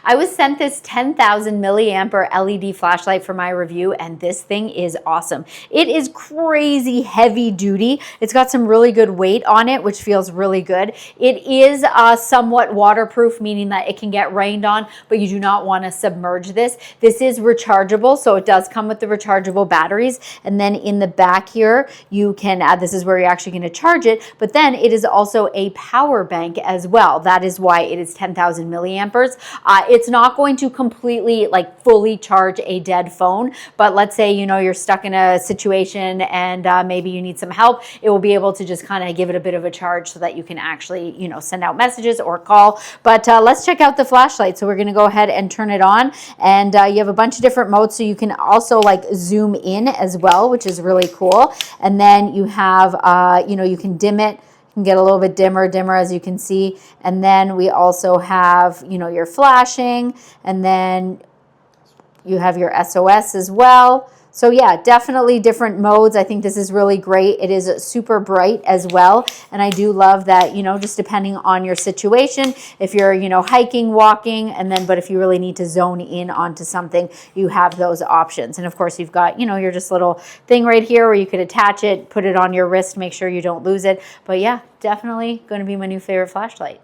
I was sent this 10,000 milliamp LED flashlight for my review, and this thing is awesome. It is crazy heavy duty. It's got some really good weight on it, which feels really good. It is somewhat waterproof, meaning that it can get rained on, but you do not want to submerge this. This is rechargeable, so it does come with the rechargeable batteries. And then in the back here, you can add, this is where you're actually going to charge it, but then it is also a power bank as well. That is why it is 10,000 milliamperes. It's not going to completely, like, fully charge a dead phone, but let's say, you know, you're stuck in a situation and maybe you need some help. It will be able to just kind of give it a bit of a charge so that you can actually, you know, send out messages or call. But let's check out the flashlight. So we're going to go ahead and turn it on, and you have a bunch of different modes, so you can also like zoom in as well, which is really cool. And then you have, you know, you can dim it. You can get a little bit dimmer as you can see. And then we also have, you know, your flashing, and then you have your SOS as well. So yeah, definitely different modes. I think this is really great. It is super bright as well. And I do love that, you know, just depending on your situation, if you're, you know, hiking, walking, and then, but if you really need to zone in onto something, you have those options. And of course you've got, you know, your just little thing right here where you could attach it, put it on your wrist, make sure you don't lose it. But yeah, definitely going to be my new favorite flashlight.